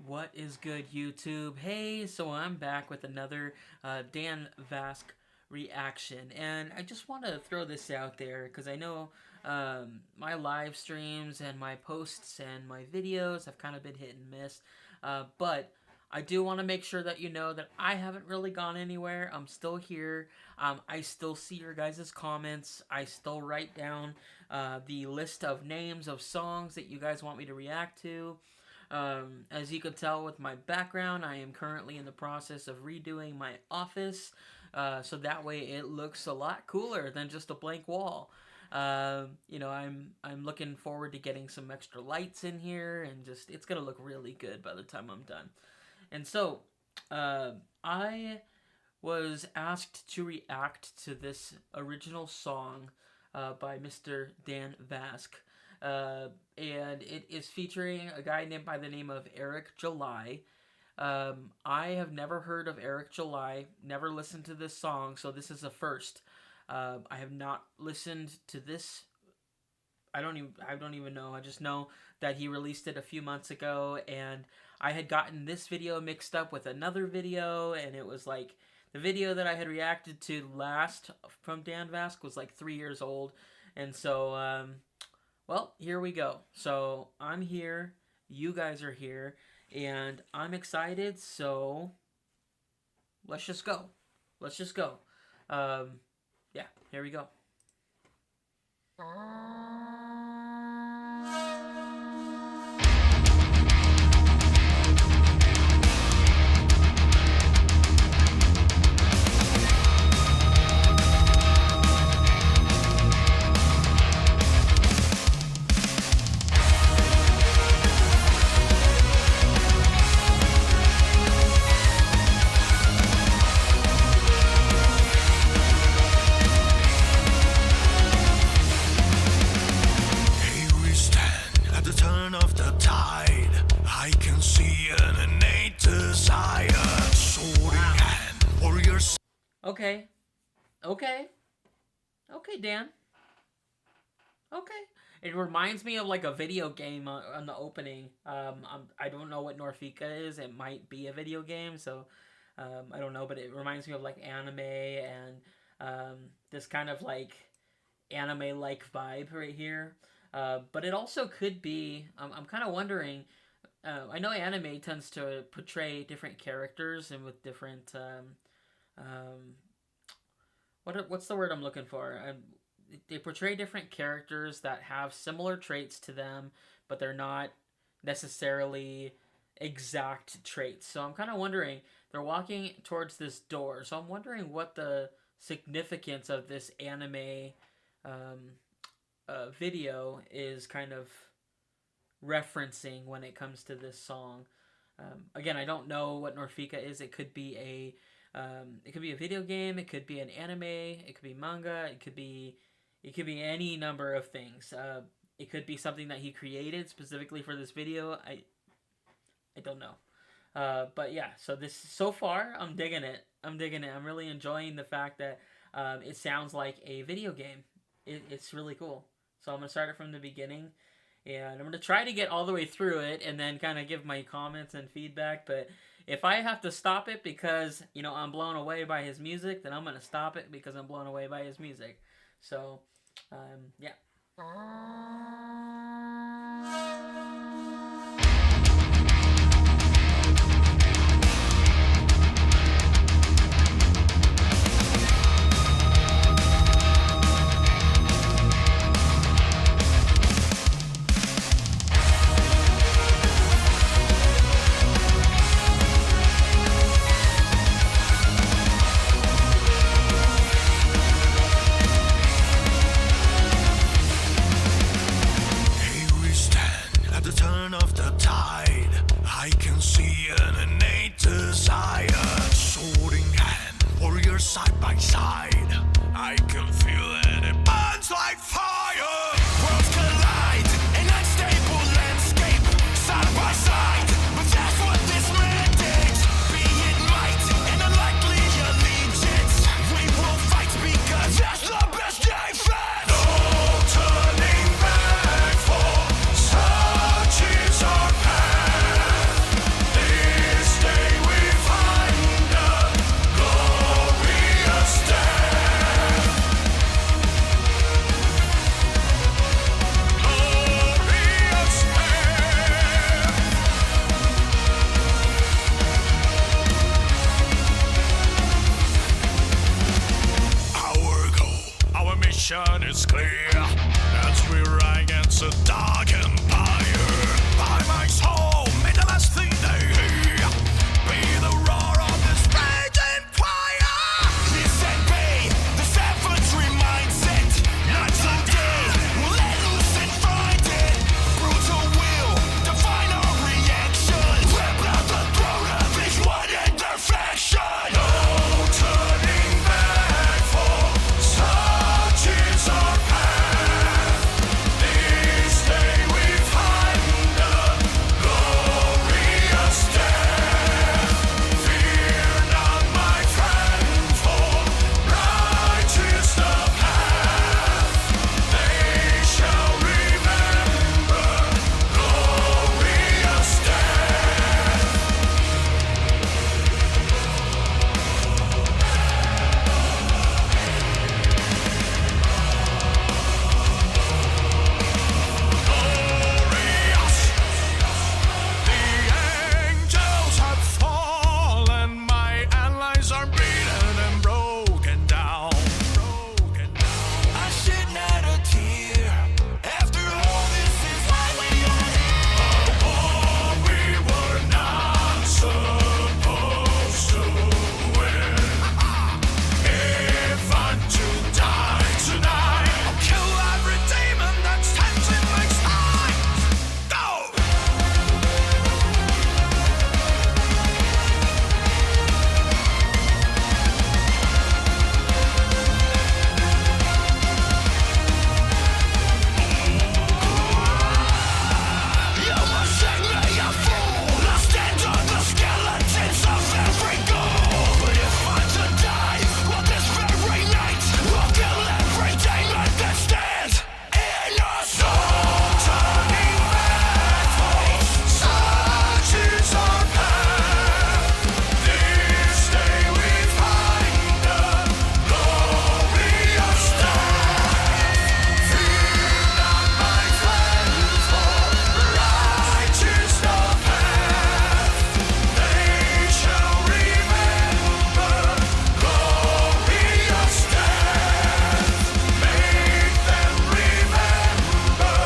What is good, YouTube? Hey, so I'm back with another Dan Vasc reaction, and I just want to throw this out there because I know my live streams and my posts and my videos have kind of been hit and miss, but I do want to make sure that you know that I haven't really gone anywhere. I'm still here. I still see your guys' comments. I still write down the list of names of songs that you guys want me to react to. As you can tell with my background, I am currently in the process of redoing my office, so that way it looks a lot cooler than just a blank wall. You know, I'm looking forward to getting some extra lights in here, and just it's gonna look really good by the time I'm done. And so, I was asked to react to this original song by Mr. Dan Vasc. And it is featuring a guy named by the name of Eric July. I have never heard of Eric July, never listened to this song, so this is a first. I have not listened to this. I don't even know. I just know that he released it a few months ago, and I had gotten this video mixed up with another video, and it was like the video that I had reacted to last from Dan Vasc was like 3 years old, and so well, here we go. So I'm here, you guys are here, and I'm excited, so let's just go. Let's just go. Yeah, here we go. Okay, Dan. Okay. It reminds me of like a video game on the opening. I don't know what Norfica is. It might be a video game, so I don't know, but it reminds me of like anime and this kind of like anime-like vibe right here. But it also could be, I'm kind of wondering, I know anime tends to portray different characters and with different, what's the word I'm looking for? They portray different characters that have similar traits to them, but they're not necessarily exact traits. So I'm kind of wondering, they're walking towards this door, so I'm wondering what the significance of this anime video is kind of referencing when it comes to this song. Again, I don't know what Norfica is. It could be a video game, it could be an anime, it could be manga, it could be any number of things. It could be something that he created specifically for this video. I don't know. But yeah, so far I'm digging it. I'm really enjoying the fact that it sounds like a video game. It's really cool. So I'm gonna start it from the beginning, and I'm gonna try to get all the way through it and then kind of give my comments and feedback, but if I have to stop it because, you know, I'm blown away by his music, then I'm going to stop it because I'm blown away by his music. So, yeah. Side by side, I can feel it, it burns like fire. Worlds collide, an unstable landscape, side by side, but that's what this man digs. Be it might, and unlikely allegiance, we will fight because that's the best defense. No turning back, for such is our path. is clear as we ride against a dark empire. By my soul, may the last thing they hear be the roar of this raging fire. Listen, be the savagery mindset. Not today, we'll let loose and find it. Brutal will define our reaction. Rip out the throat of each one in their faction. No turning back, for such is our path. This day we find the glorious death. Fear not, my friend, for righteous the path. They shall remember glorious death. Glorious. The angels have fallen. My allies are beaten and broken down. I shed not a tear. After all, this is why we are here. A war we were not supposed to win. If I'm to die tonight, I'll kill every demon that stands in my side. Go! You must sing me a fool. I'll stand on the skeletons of every goal. But if I'm to die, well, this very night, I'll kill every demon that stands in our soul. Turning back, for such is our path. This day we find the glorious death. Fear not, my friend, for righteous the path. They shall remember glorious death. Make them remember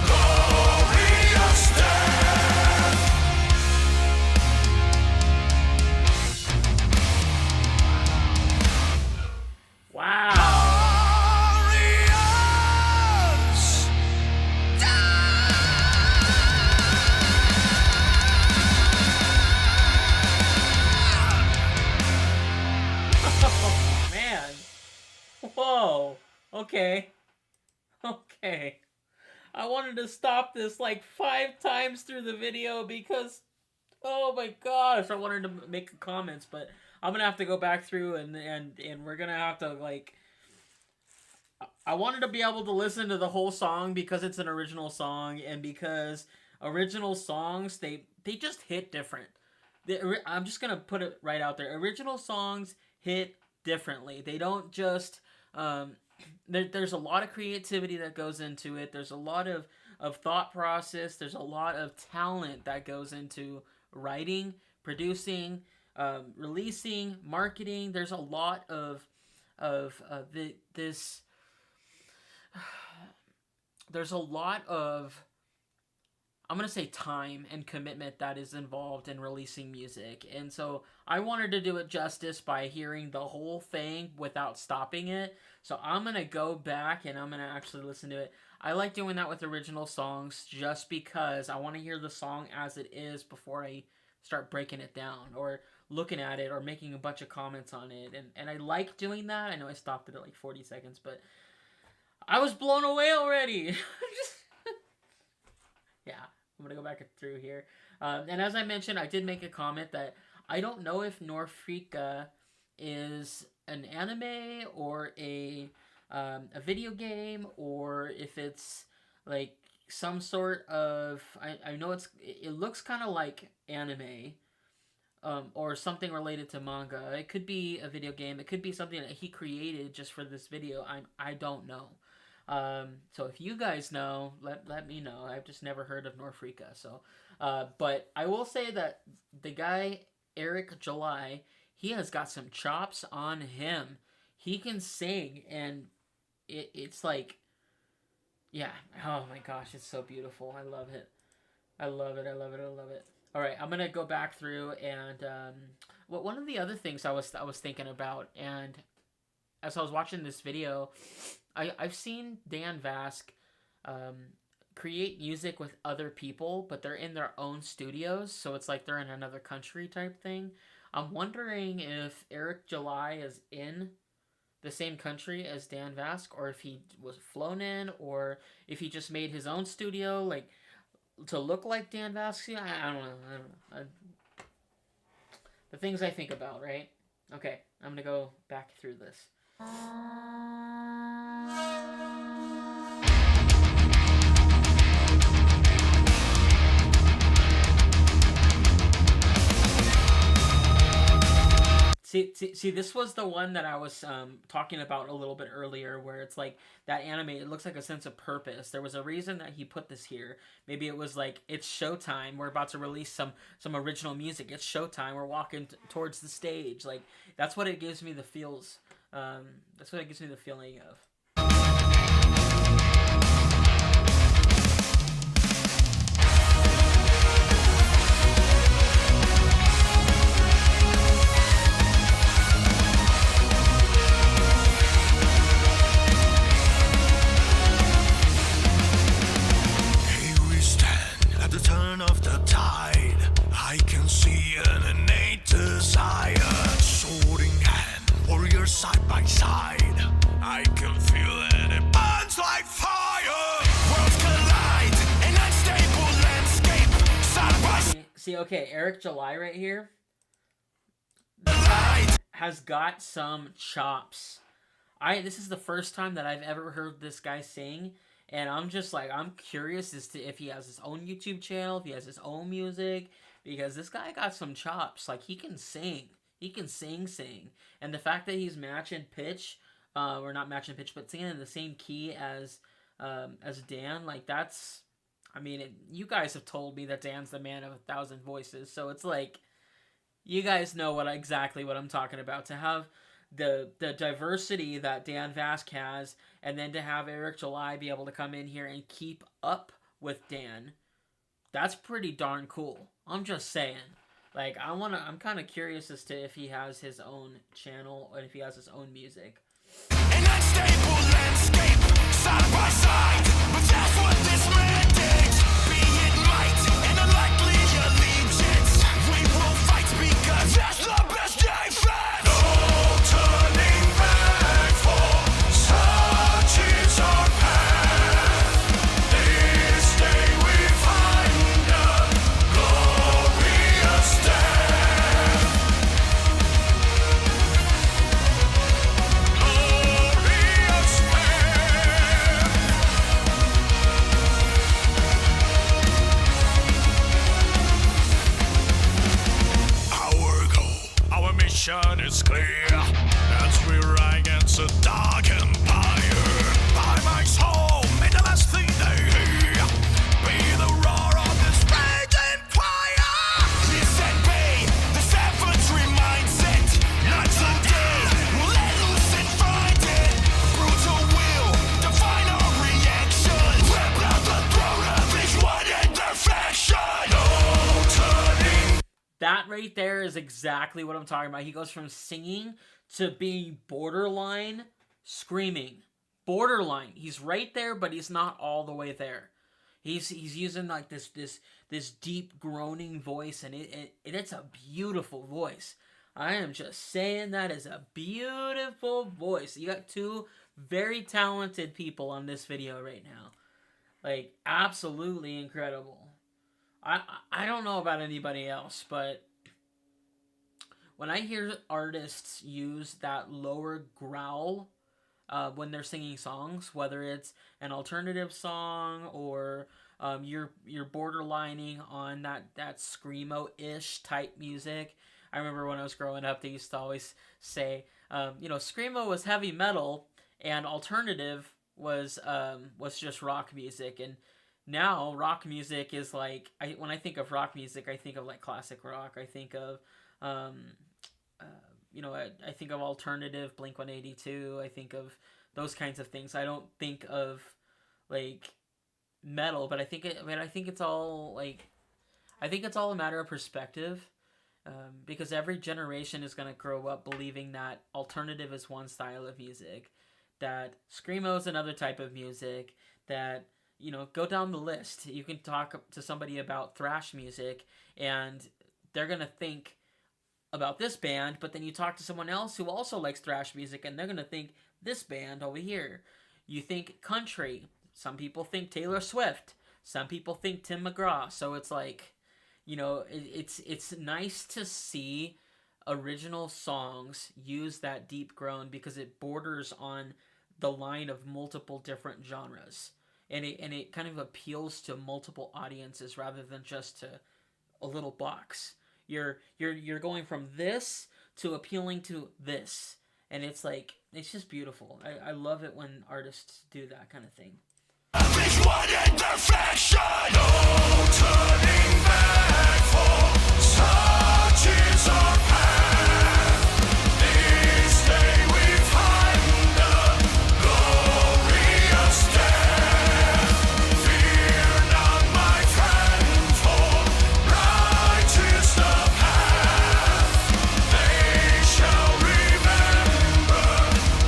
glorious death. Wow. Glorious Oh, man. Whoa. Okay. Okay. I wanted to stop this like 5 times through the video because, oh my gosh, I wanted to make comments, but I'm gonna have to go back through and we're gonna have to like. I wanted to be able to listen to the whole song because it's an original song and because original songs they just hit different. I'm just gonna put it right out there. Original songs hit differently. They don't just there's a lot of creativity that goes into it. There's a lot of thought process. There's a lot of talent that goes into writing, producing, releasing, marketing. There's a lot of this. There's a lot of, I'm going to say, time and commitment that is involved in releasing music. And so I wanted to do it justice by hearing the whole thing without stopping it. So I'm going to go back and I'm going to actually listen to it. I like doing that with original songs just because I want to hear the song as it is before I start breaking it down or looking at it or making a bunch of comments on it. And I like doing that. I know I stopped it at like 40 seconds, but I was blown away already. Yeah, I'm going to go back through here. And as I mentioned, I did make a comment that I don't know if Norfica is an anime or a video game or if it's like some sort of... I know it looks kind of like anime or something related to manga. It could be a video game. It could be something that he created just for this video. I don't know. So if you guys know, let me know. I've just never heard of Norfica. So, but I will say that the guy, Eric July, he has got some chops on him. He can sing, and it's like, yeah. Oh my gosh, it's so beautiful. I love it. I love it. I love it. I love it. All right, I'm gonna go back through and well, one of the other things I was thinking about, and as I was watching this video, I've seen Dan Vasc um, create music with other people, but they're in their own studios, so it's like they're in another country type thing. I'm wondering if Eric July is in the same country as Dan Vasc, or if he was flown in, or if he just made his own studio, like to look like Dan Vasc. I don't know. I don't know. The things I think about, right? Okay, I'm gonna go back through this. See, this was the one that I was talking about a little bit earlier, where it's like that anime. It looks like a sense of purpose. There was a reason that he put this here. Maybe it was like, it's showtime. We're about to release some original music. It's showtime. We're walking towards the stage. Like, that's what it gives me the feels. That's what it gives me the feeling of. Side by side, I can feel it. It burns like fire. Worlds collide, an unstable landscape. Side by side. See, okay, Eric July right here. This guy has got some chops. This is the first time that I've ever heard this guy sing, and I'm just like, I'm curious as to if he has his own YouTube channel, if he has his own music, because this guy got some chops. Like, he can sing. He can sing. And the fact that he's matching pitch, or not matching pitch, but singing in the same key as Dan, like, that's, I mean, you guys have told me that Dan's the man of 1,000 voices, so it's like, you guys know exactly what I'm talking about. To have the diversity that Dan Vasc has, and then to have Eric July be able to come in here and keep up with Dan, that's pretty darn cool. I'm just saying. Like, I'm kind of curious as to if he has his own channel or if he has his own music. An unstable landscape, side by side, but that's what this man digs. Be it might and unlikely allegiance, we will fight because that's the best defense. No turning back, for such is our path. This day we find a glorious day. Is clear as we ride against a dark empire. By my soul, may the last thing they hear be the roar of this raging fire. Listen, be the savagery mindset. Not today, we'll let loose and find it. Brutal will define our reaction. Rip out the throat of each one imperfection. No turning. That right there is exactly what I'm talking about. He goes from singing to being borderline screaming. Borderline. He's right there, but he's not all the way there. He's using like this deep groaning voice, and it's a beautiful voice. I am just saying that is a beautiful voice. You got two very talented people on this video right now. Like, absolutely incredible. I don't know about anybody else, but when I hear artists use that lower growl when they're singing songs, whether it's an alternative song or you're borderlining on that screamo-ish type music. I remember when I was growing up, they used to always say, screamo was heavy metal and alternative was just rock music. And now rock music is like, when I think of rock music, I think of like classic rock. I think of I think of alternative, Blink-182. I think of those kinds of things. I don't think of like metal, but I think it. I mean, I think it's all like I think it's all a matter of perspective. Because every generation is going to grow up believing that alternative is one style of music, that screamo is another type of music, that, you know, go down the list. You can talk to somebody about thrash music, and they're going to think about this band, but then you talk to someone else who also likes thrash music, and they're going to think this band over here. You think country. Some people think Taylor Swift. Some people think Tim McGraw. So it's like, you know, it's nice to see original songs use that deep groan because it borders on the line of multiple different genres, and it kind of appeals to multiple audiences rather than just to a little box. You're going from this to appealing to this, and it's like it's just beautiful. I love it when artists do that kind of thing. This one imperfection, no turning back for such is our path. This day we find the glorious death. Fear not, my friend, for righteous the path. They shall remember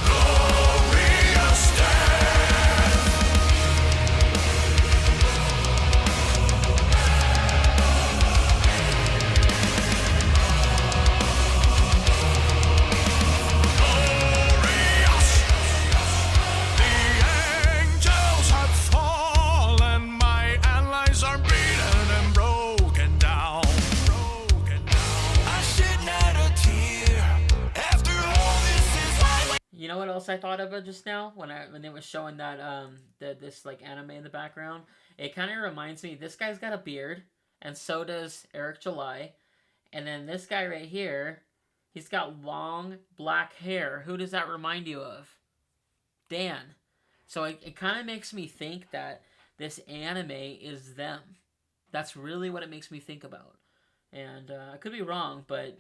glorious death. You know what else I thought of just now when they were showing that this like anime in the background? It kind of reminds me. This guy's got a beard, and so does Eric July, and then this guy right here, he's got long black hair. Who does that remind you of? Dan. So it kind of makes me think that this anime is them. That's really what it makes me think about, and I could be wrong, but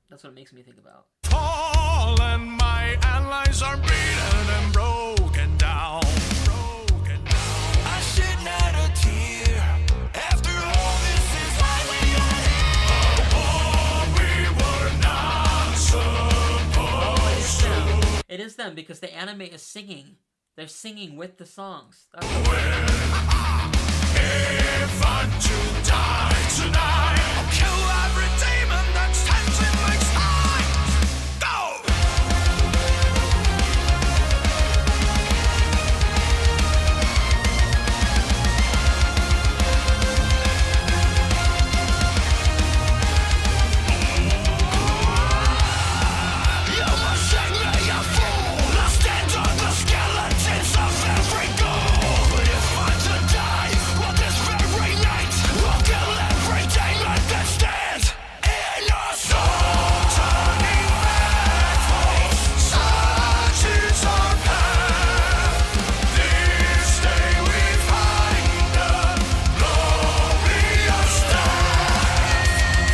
that's what it makes me think about. Fallen, my allies are beaten and broken down. I shed not a tear. After all, this is why we are here. Oh, we were not supposed to. It is them because the anime is singing. They're singing with the songs. If I'm to die tonight, I'll kill every demon that stands in my sight. Go! You must shake me a fool. I'll stand on the skeletons of every goal. But if I'm to die, well, this very night, we'll kill every demon that stands in our soul. Turning back for such is our path. This day we find the glorious death.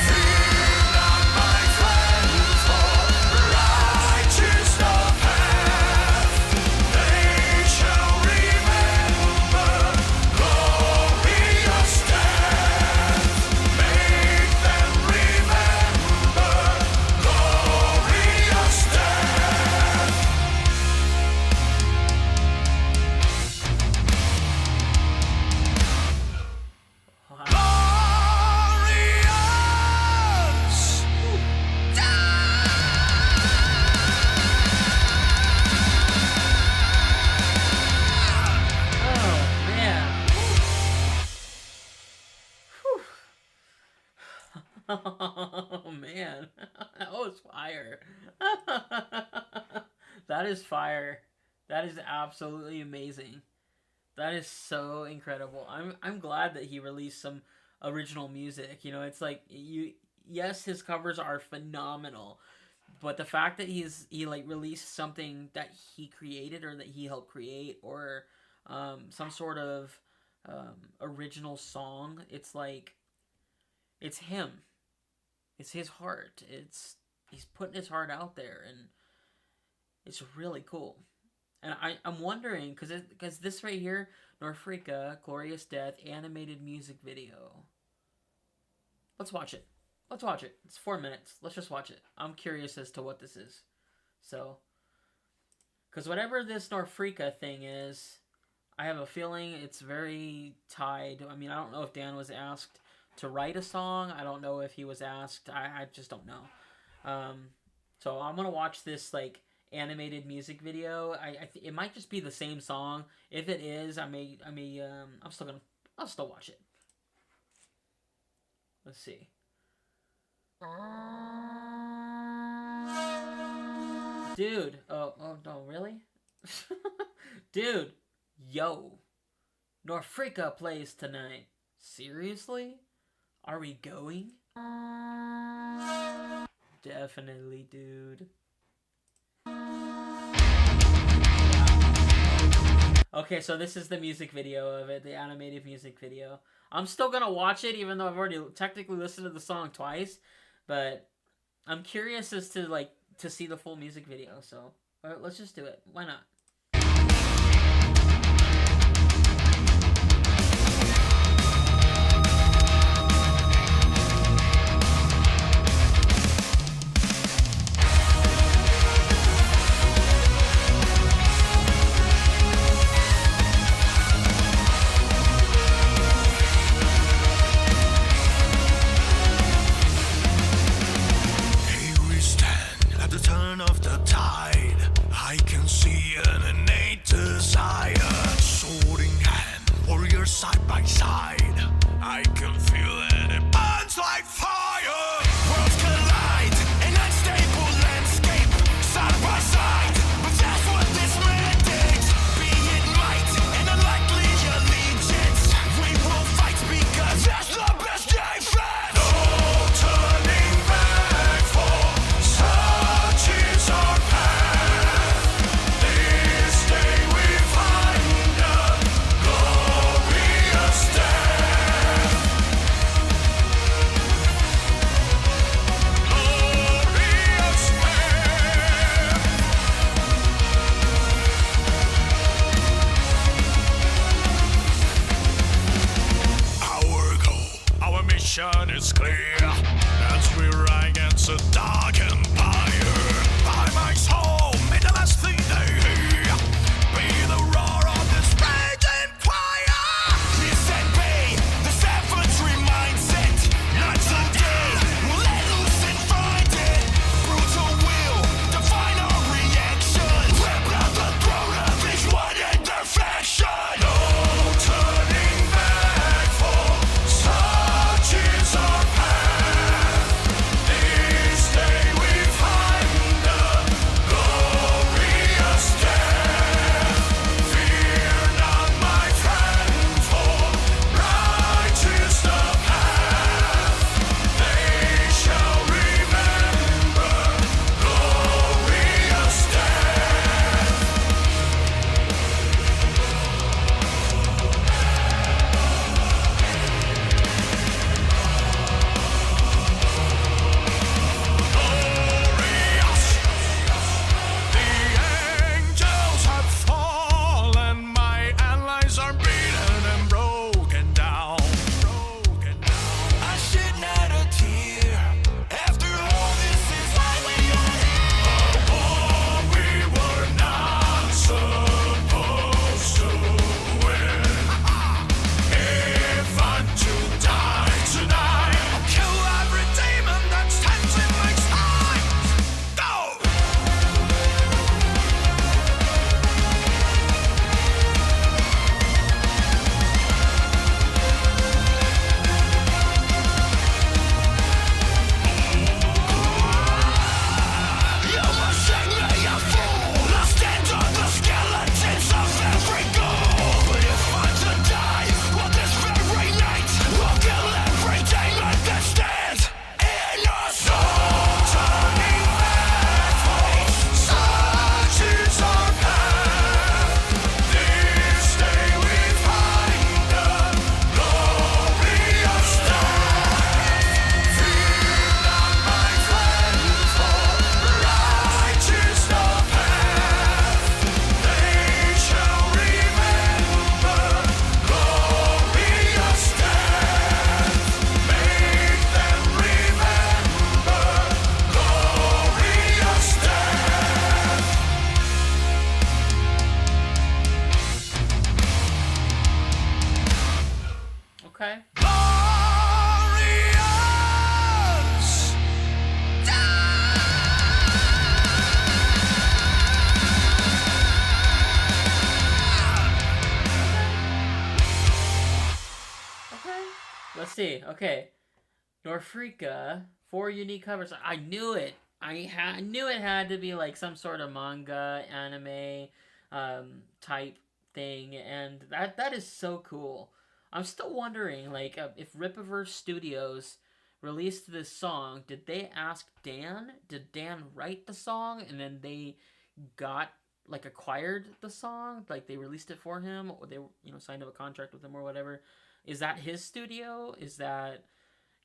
Fear not, my friend, for righteous the path. They shall remember glorious death. Make them remember glorious death. Glorious Oh man. Whew. Oh man. That was fire. That is fire. That is absolutely amazing. That is so incredible. I'm glad that he released some original music. You know, it's like yes, his covers are phenomenal. But the fact that he like released something that he created or that he helped create or some sort of original song, it's like it's him. It's his heart. He's putting his heart out there, and it's really cool. And I'm wondering because this right here, Norfica, Glorious Death animated music video. Let's watch it. Let's watch it. It's 4 minutes. Let's just watch it. I'm curious as to what this is. So, because whatever this Norfica thing is, I have a feeling it's very tied. I mean, I don't know if Dan was asked to write a song. I don't know if he was asked. I just don't know. So I'm gonna watch this like animated music video. It might just be the same song. If it is, I'll still watch it. Let's see. Dude, oh no, really? Dude, yo, Norfica plays tonight. Seriously? Are we going? Definitely, dude. Okay, so this is the music video of it, the animated music video. I'm still gonna watch it, even though I've already technically listened to the song twice. But I'm curious as to see the full music video. So let's just do it. Why not? Side by side, I can feel it, it burns like fire. Worlds collide, an unstable landscape, side by side, but that's what this man digs. Be it might, and unlikely allegiance, we will fight because that's the best defense. No turning back, for such is our path. This day we find a glorious death. Glorious death. Our goal, our mission is clear. As we ride against a dark empire, by my soul, may the last thing they hear be the roar of this raging fire. Listen, be the savagery mindset. Not today, we'll let loose and find it. Brutal will define our reaction. Rip out the throat of each one in their fashion. No turning back, for such is our path. This day we find the see. Okay, Norfica, 4 unique covers. I knew it. Knew it had to be like some sort of manga, anime, type thing, and that is so cool. I'm still wondering, like, if Rippaverse Studios released this song, did they ask Dan? Did Dan write the song, and then they got like acquired the song, like they released it for him, or they signed up a contract with him or whatever? Is that his studio? Is that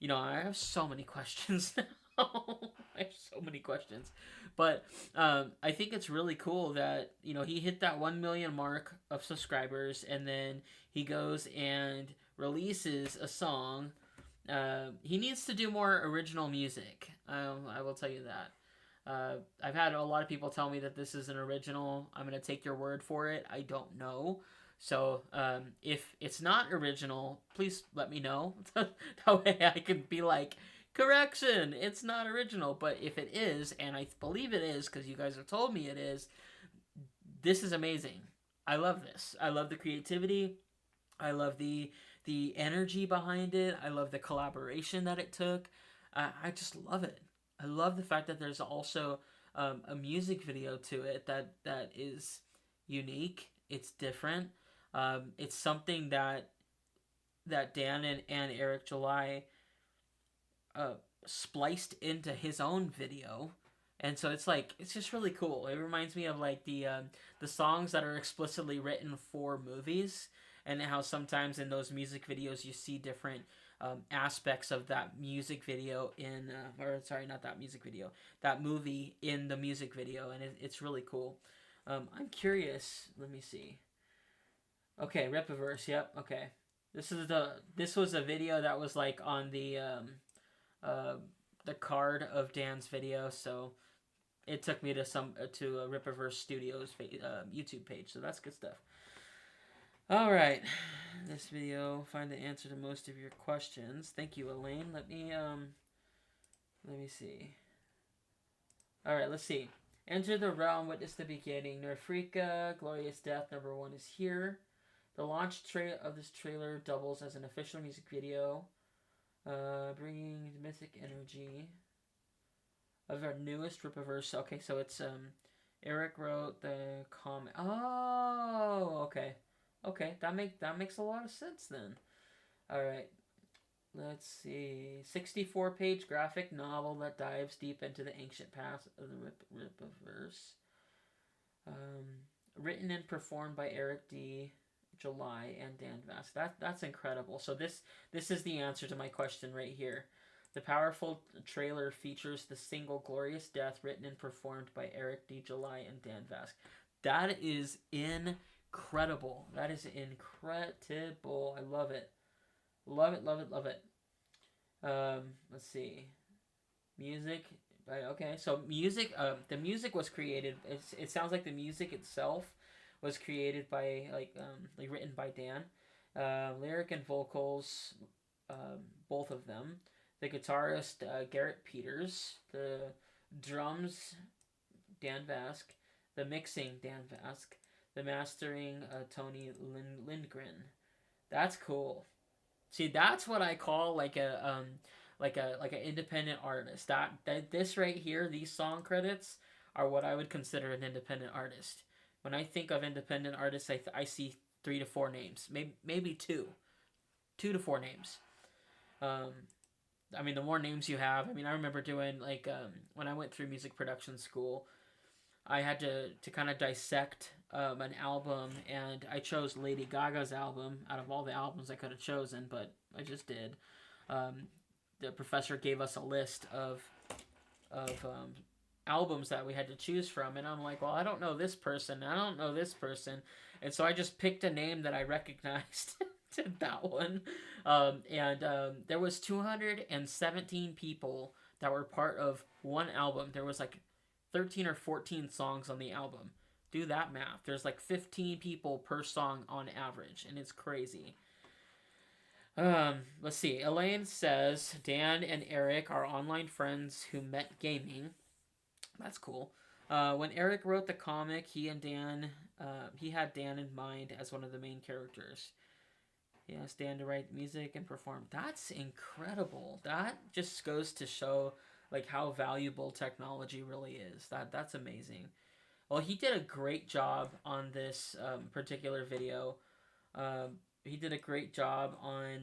I have so many questions now. I have so many questions. But I think it's really cool that, he hit that 1 million mark of subscribers, and then he goes and releases a song. He needs to do more original music. I will tell you that. I've had a lot of people tell me that this is an original. I'm going to take your word for it. I don't know. So if it's not original, please let me know. That way I can be like, correction, it's not original. But if it is, and I believe it is because you guys have told me it is, this is amazing. I love this. I love the creativity. I love the energy behind it. I love the collaboration that it took. I just love it. I love the fact that there's also a music video to it that is unique. It's different. It's something that Dan and Eric July spliced into his own video, and so it's just really cool. It reminds me of like the songs that are explicitly written for movies, and how sometimes in those music videos you see different aspects of that music video that movie in the music video, and it's really cool. I'm curious. Let me see. Okay, Rippaverse. Yep. Okay. This was a video that was like on the card of Dan's video, so it took me to a Rippaverse Studios YouTube page. So that's good stuff. All right, this video find the answer to most of your questions. Thank you, Elaine. Let me see. All right, let's see. Enter the realm. Witness the beginning. Norfica, Glorious Death. Number 1 is here. The launch of this trailer doubles as an official music video, bringing the mythic energy of our newest Rippaverse. Okay, so it's Eric wrote the comment. Oh, okay. Okay, that makes a lot of sense then. All right, let's see. 64-page graphic novel that dives deep into the ancient past of the Rippaverse. Written and performed by Eric D. July and Dan Vasc. That's incredible. So this is the answer to my question right here. The powerful trailer features the single Glorious Death, written and performed by Eric D. July and Dan Vasc. That is incredible. That is incredible. I love it. Love it, love it, love it. Let's see. Music. Okay, so music. The music was created. It sounds like the music itself was created by like written by Dan. Lyric and vocals, both of them. The guitarist Garrett Peters. The drums Dan Vasc. The mixing Dan Vasc. The mastering Tony Lindgren. That's cool. See, that's what I call like an independent artist. That this right here, these song credits are what I would consider an independent artist. When I think of independent artists, I see 3 to 4 names, maybe 2 to 4 names. I mean, the more names you have, I mean, I remember doing like when I went through music production school, I had to kind of dissect an album, and I chose Lady Gaga's album out of all the albums I could have chosen, but I just did. The professor gave us a list of albums that we had to choose from, and I'm like, well, I don't know this person, I don't know this person, and so I just picked a name that I recognized to that one. There was 217 people that were part of one album. There was like 13 or 14 songs on the album. Do that math. There's like 15 people per song on average, and it's crazy. Let's see. Elaine says Dan and Eric are online friends who met gaming. That's cool. When Eric wrote the comic, he had Dan in mind as one of the main characters. Yeah, stand to write music and perform. That's incredible. That just goes to show like how valuable technology really is. That's amazing. Well, he did a great job on this particular video. He did a great job on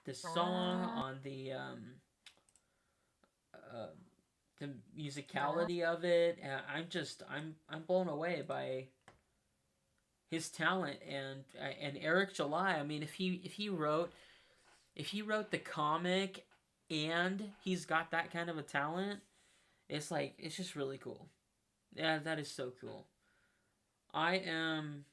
the song, on uh, the musicality of it. And I'm blown away by his talent and Eric July. I mean, if he wrote the comic and he's got that kind of a talent, it's like it's just really cool. Yeah, that is so cool. I am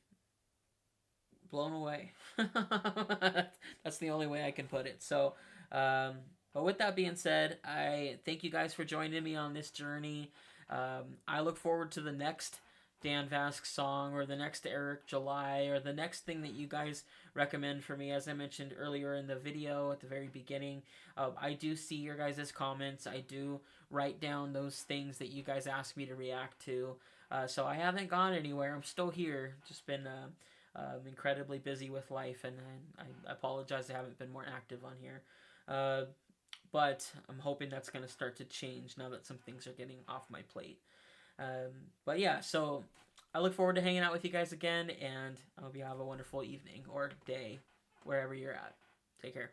blown away. That's the only way I can put it. So, but with that being said, I thank you guys for joining me on this journey. I look forward to the next Dan Vasc song or the next Eric July or the next thing that you guys recommend for me. As I mentioned earlier in the video at the very beginning, I do see your guys' comments. I do write down those things that you guys ask me to react to. So I haven't gone anywhere. I'm still here. Just been incredibly busy with life, and I apologize I haven't been more active on here. But I'm hoping that's going to start to change now that some things are getting off my plate. But yeah, so I look forward to hanging out with you guys again, and I hope you have a wonderful evening or day wherever you're at. Take care.